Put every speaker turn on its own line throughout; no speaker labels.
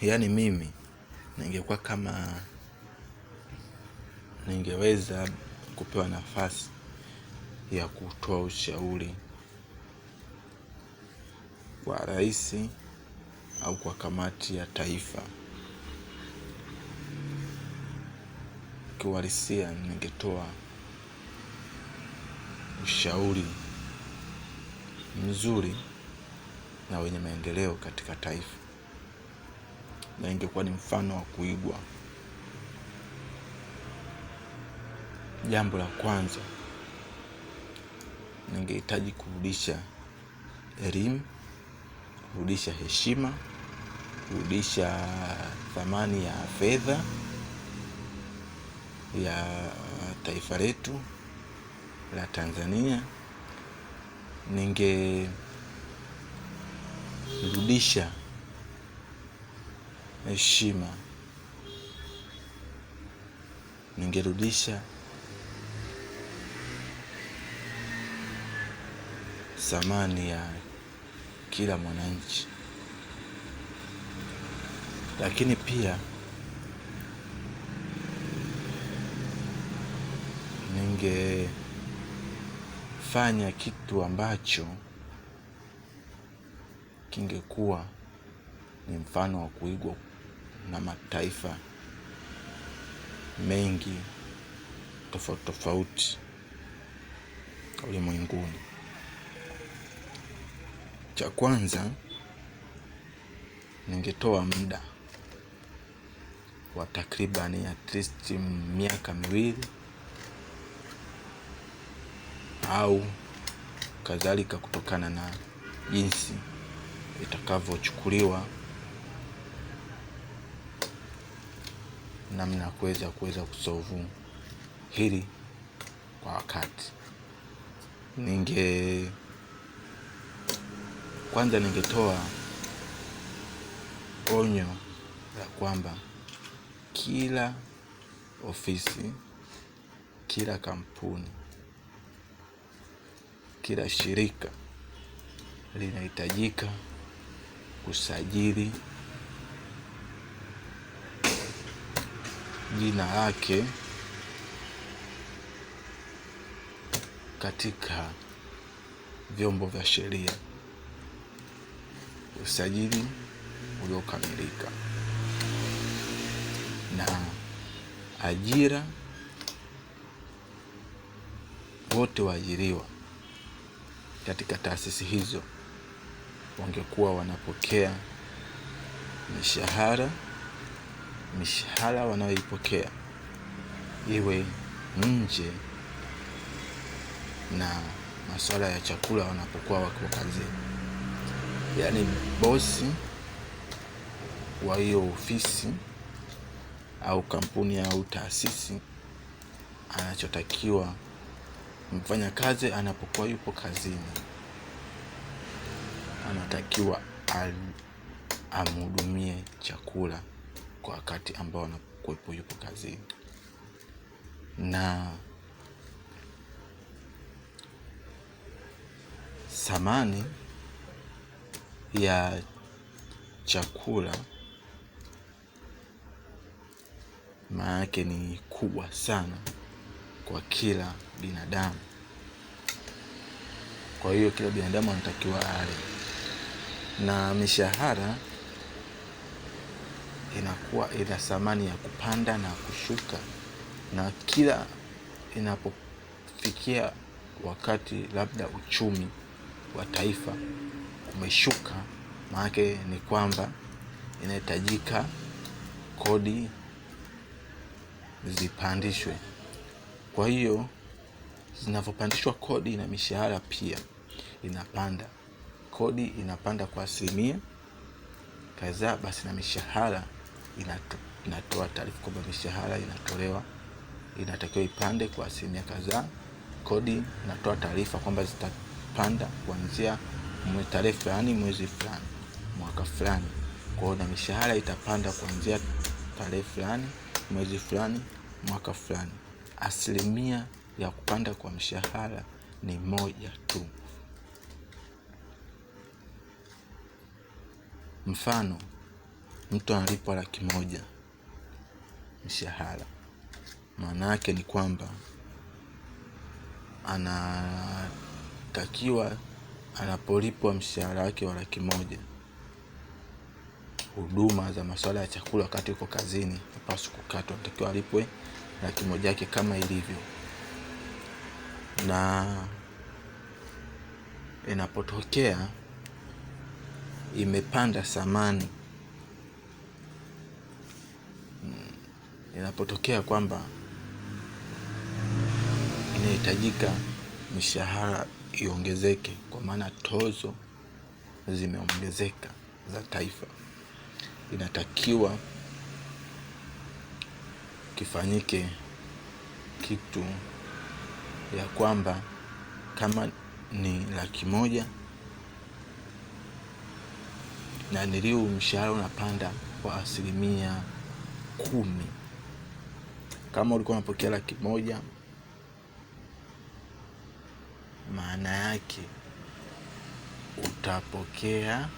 Yaani mimi ningekuwa kama ningeweza kupewa nafasi ya kutoa ushauri kwa rais au kwa kamati ya taifa, kiuhalisia ningetoa ushauri mzuri na wenye maendeleo katika taifa, na ingekuwa ni mfano wa kuigwa. Jambo la kwanza, ningehitaji kurudisha elimu, kurudisha heshima, kurudisha thamani ya fedha ya taifa letu la Tanzania. Ningerudisha heshima, ningerudisha thamani ya kila mwananchi, lakini pia ningefanya kitu ambacho kingekuwa ni mfano wa kuigwa na mataifa mengi tofauti tofauti ulimwenguni. Cha kwanza, ningetoa muda wa takribani at least miaka 2 au kadhalika, kutokana na jinsi itakavyochukuliwa namna kuweza kusolve hili kwa wakati. Kwanza ningetoa onyo la kwamba kila ofisi, kila kampuni, kila shirika linahitajika kusajili jina lake katika vyombo vya sheria, usajili uliokamilika. Na ajira, wote waajiriwa katika taasisi hizo wangekuwa wanapokea mishahara wanayoipokea iwe nje na masuala ya chakula wanapokuwa wako kazini. Yaani bosi wa hiyo ofisi au kampuni au taasisi anachotakiwa mfanyakazi anapokuwa yupo kazini, anatakiwa amhudumie chakula kwa wakati ambao anapokuwa yupo kazini. Na thamani ya chakula maana yake ni kubwa sana kwa kila binadamu. Kwa hiyo kila binadamu anatakiwa ale, na mishahara inakuwa ina thamani ya kupanda na kushuka, na kila inapofikia wakati labda uchumi wa taifa umeshuka, maana ni kwamba inahitajika kodi zipandishwe. Kwa hiyo zinapopandishwa kodi na mishahara pia inapanda. Kodi inapanda kwa asilimia kadhaa, basi na mishahara inatoa taarifa kwamba mishahara inatakiwa ipande kwa asilimia kadhaa. Kodi inatoa taarifa kwamba zitapanda kuanzia tarehe fulani, mwezi fulani, mwaka fulani. Kwa hiyo na mishahara itapanda kuanzia tarehe fulani, mwezi fulani, mwaka fulani. Asilimia ya kupanda kwa mshahara ni 1 tu. Mfano, mtu analipwa 100,000 mshahara, maana yake ni kwamba anatakiwa anapolipwa mshahara wake wa 100,000, huduma za masuala ya chakula wakati uko kazini hapaswi kukatwa, anatakiwa alipwe 100,000 yake kama ilivyo. Na inapotokea imepanda thamani, inapotokea kwamba inahitajika mishahara iongezeke, kwa maana tozo zimeongezeka za taifa, inatakiwa kifanyike kitu ya kwamba kama ni 100,000 na niliu mshahara unapanda kwa 10%. Kama ulikuwa unapokea 100,000, maana yake utapokea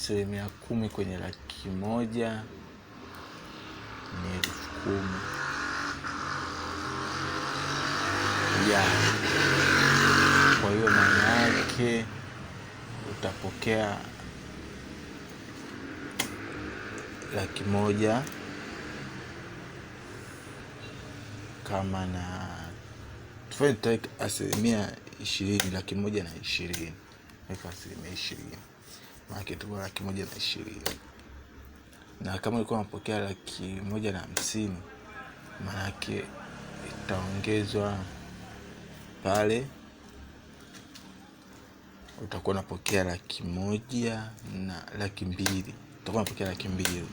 10% kwenye 100,000 ni 10,000 ya. Kwa hiyo maana yake utapokea 100,000 kama na tufanye 20%, 120,000 weka 20%, maana kitu 120,000. Na kama ulikuwa unapokea 150,000, maana yake itaongezwa pale, utakuwa unapokea 100,000 na 200,000, utakuwa unapokea 200,000.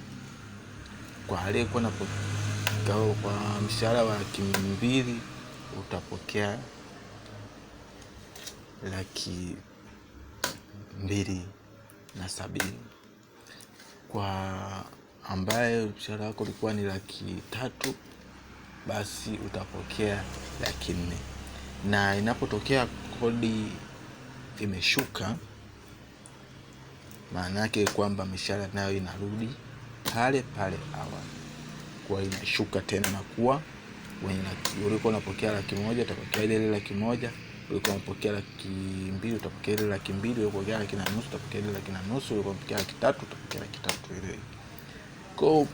Kwa aliyekuwa kwa mshahara wa 200,000 utapokea 270,000. Kwa ambaye mshahara wako ulikuwa ni 300,000, basi utapokea 400,000. Na inapotokea kodi imeshuka, maana yake kwamba mishahara nayo inarudi pale pale awali, kwa inashuka tena na kuwa ulikuwa unapokea 100,000 utapokea ile 100,000, ulikuwa unapokea 200,000 utapokea ile 200,000, ulikuwa unapokea 150,000 utapokea ile 150,000, ulikuwa unapokea 300,000 utapokea 300,000 ile. Kwa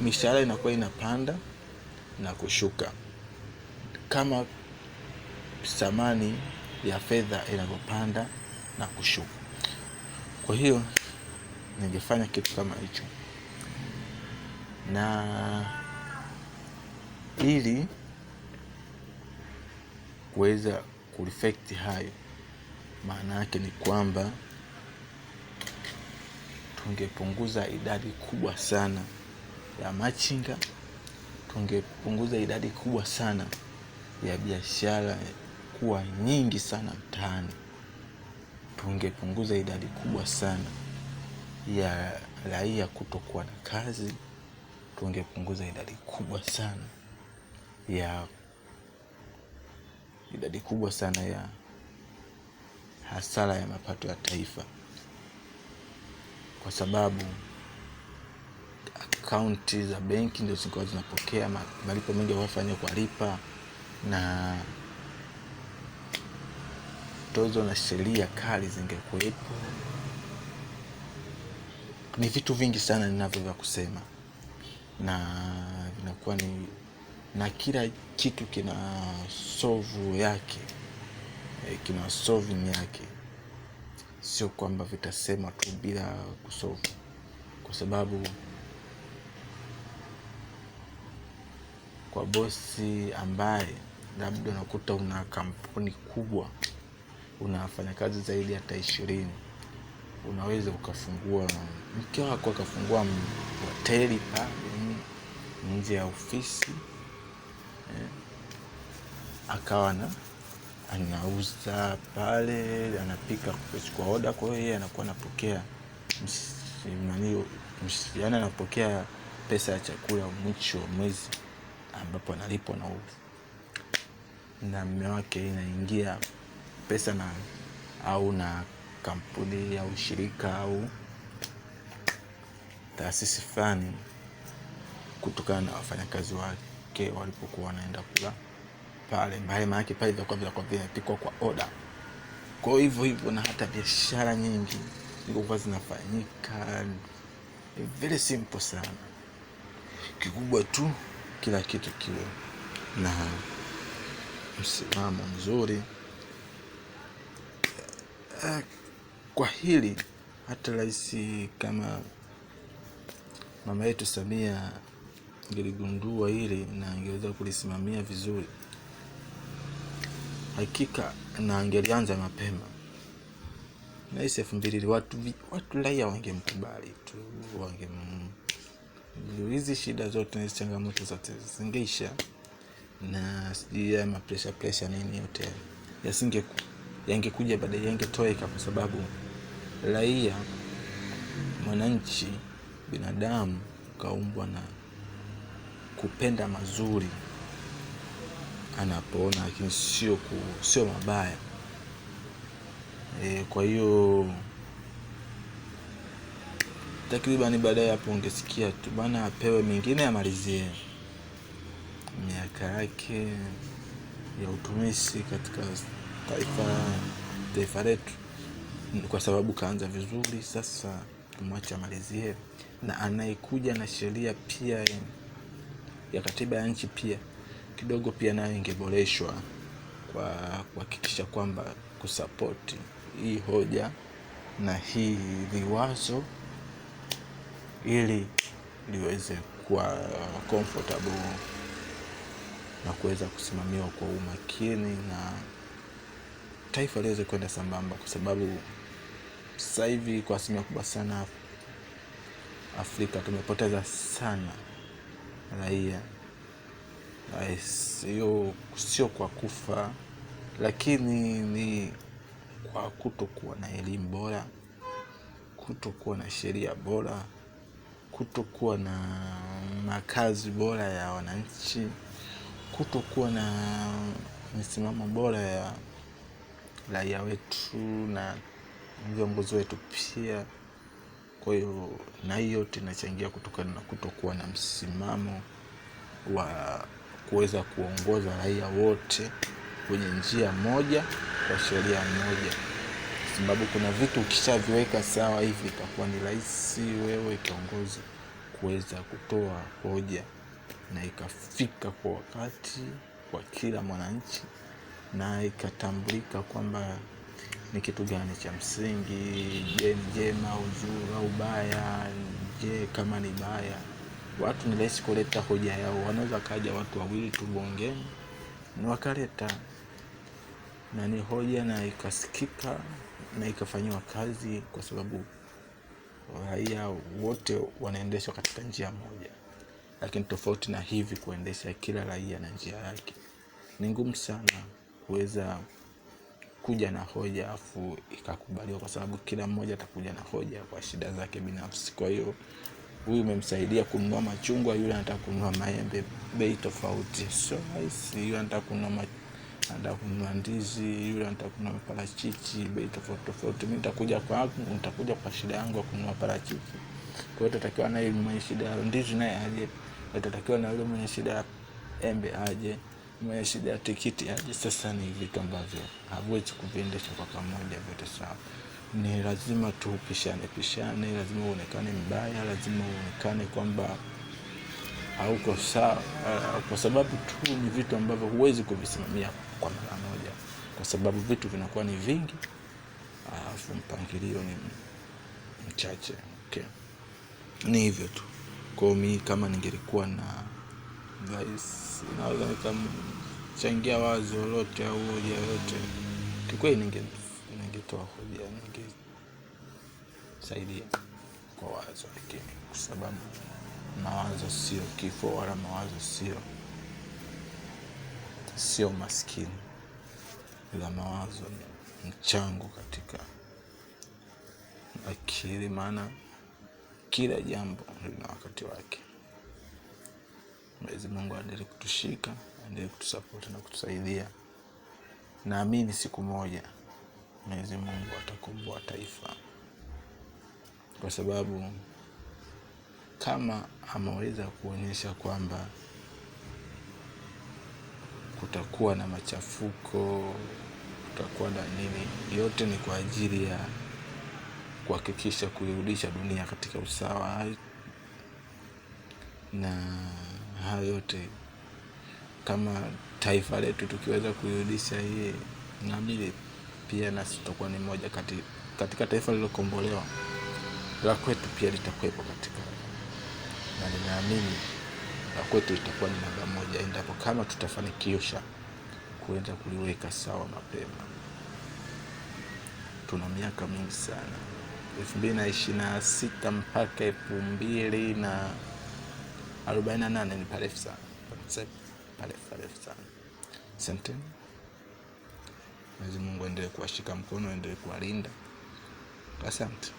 mishahara inakuwa inapanda na kushuka kama thamani ya fedha inavyopanda na kushuka. Kwa hiyo ningefanya kitu kama hicho, na ili kuweza kureflect hayo, maana yake ni kwamba tungepunguza idadi kubwa sana ya machinga, tungepunguza idadi kubwa sana ya biashara kuwa nyingi sana mtaani, tungepunguza idadi kubwa sana ya raia kutokuwa na kazi, tungepunguza idadi kubwa sana ya hasara ya mapato ya taifa, kwa sababu akaunti za benki ndio zilikuwa zinapokea malipo mengi wafanya kwa lipa, na tozo na sheria kali zingekuwepo. Ni vitu vingi sana ninavyo vya kusema, na vinakuwa ni na kila kitu kina solve yake, kina solving yake, sio kwamba vitasema tu bila kusolve, kwa sababu kwa bosi ambaye labda unakuta una kampuni kubwa, unafanya kazi zaidi ya 20, unaweza ukafungua, mke wako akafungua hoteli pale nje ya ofisi, akawa anauza pale, anapika kwa order. Kwa hiyo yeye anakuwa anapokea yani anapokea pesa ya chakula mwisho wa mwezi, ambapo analipwa na mume wake, inaingia pesa na kampuni au shirika au taasisi fulani kutokana na wafanyakazi wake walipokuwa wanaenda kula pale. Maana yake pale kwa vinapikwa kwa order. Kwa hivyo na hata biashara nyingi zilikuwa zinafanyika very simple sana. Kikubwa tu kila kitu kiwe na msimamo mzuri. Kwa hili hata rais kama mama yetu Samia angeligundua hili na angeweza kulisimamia vizuri, hakika na angelianza mapema na 2000 watu raia wangemkubali tu, hizi shida zote na changamoto zote zingeisha, na sijui ma pressure nini yote yangekuja baadaye, yangetoweka, kwa sababu raia, mwananchi, binadamu kaumbwa na kupenda mazuri anapoona, lakini sio mabaya. Kwa hiyo takriban baadaye hapo ungesikia tu bana apewe mingine amalizie miaka yake ya utumishi katika taifa letu, kwa sababu kaanza vizuri. Sasa tumwache amalizie, na anayekuja na sheria pia ya katiba ya nchi pia kidogo pia nayo ingeboreshwa kwa kuhakikisha kwamba kusupport hii hoja na hii liwazo ili liweze kuwa comfortable na kuweza kusimamiwa kwa umakini na taifa liweze kwenda sambamba, kwa sababu sasa hivi kwa asilimia kubwa sana Afrika tumepoteza sana raia. Sio kwa kufa, lakini ni kwa kutokuwa na elimu bora, kutokuwa na sheria bora, kutokuwa na makazi bora ya wananchi, kutokuwa na misimamo bora ya raia wetu na viongozi wetu pia. Kwa hiyo na hiyo yote inachangia kutokana na kutokuwa na msimamo wa kuweza kuongoza raia wote kwenye njia moja kwa sheria moja, sababu kuna vitu ukishaviweka sawa hivi itakuwa ni rahisi wewe kiongozi kuweza kutoa hoja na ikafika kwa wakati kwa kila mwananchi, na ikatambulika kwamba ni kitu gani cha msingi, je ni jema au zuri au baya. Je kama ni baya, watu ni rahisi kuleta hoja yao, wanaweza kaja watu wawili tu bungeni ni wakaleta na ni hoja na ikasikika na ikafanywa kazi, kwa sababu raia wote wanaendeshwa katika njia moja. Lakini tofauti na hivi kuendesha kila raia na njia yake, ni ngumu sana kuweza kuja na hoja afu ikakubaliwa, kwa sababu kila mmoja atakuja na hoja kwa shida zake binafsi. Kwa hiyo huyu umemsaidia kununua machungwa, yule anataka kununua maembe bei tofauti. So yule anataka kununua ndizi, yule anataka kununua parachichi bei tofauti. Mimi nitakuja kwa shida yangu ya kununua parachichi. Kwa hiyo tutakiwa na yule mwenye shida ya ndizi naye aje, tutakiwa na yule mwenye shida ya embe aje, mwenye shida ya tikiti aje. Sasa ni vitu ambavyo hauwezi kuviendesha kwa pamoja vyote sawa. Ni lazima tupishane, lazima uonekane mbaya, lazima uonekane kwamba hauko sawa, kwa sababu tu ni vitu ambavyo huwezi kuvisimamia kwa mara moja, kwa sababu vitu vinakuwa ni vingi alafu mpangilio ni mchache. Okay, ni hivyo tu. Kwa mimi kama ningelikuwa na rais, naweza nikamchangia wazo lolote au hoja yote, kikweli ningetoa hoja, ningesaidia kwa wazo, lakini kwa sababu mawazo sio kifo, wala mawazo sio maskini, ila mawazo ni mchango katika akili, maana kila jambo lina wakati wake. Mwenyezi Mungu aendelee kutushika, aendelee kutusupport na kutusaidia. Naamini siku moja Mwenyezi Mungu atakomboa taifa, kwa sababu kama ameweza kuonyesha kwamba kutakuwa na machafuko, kutakuwa na nini, yote ni kwa ajili ya kuhakikisha kuirudisha dunia katika usawa. Na hayo yote kama taifa letu tukiweza kuirudisha hii, naamini pia nasi tutakuwa ni moja katika taifa lililokombolewa, la kwetu pia litakuwepo katika, na ninaamini la kwetu litakuwa ni namba moja endapo kama tutafanikisha kuweza kuliweka sawa mapema. Tuna miaka mingi sana, 2026 mpaka 2048 ni parefu sana, parefu sana. Asante. Mwenyezi Mungu endelee kuwashika mkono, endelee kuwalinda. Asante.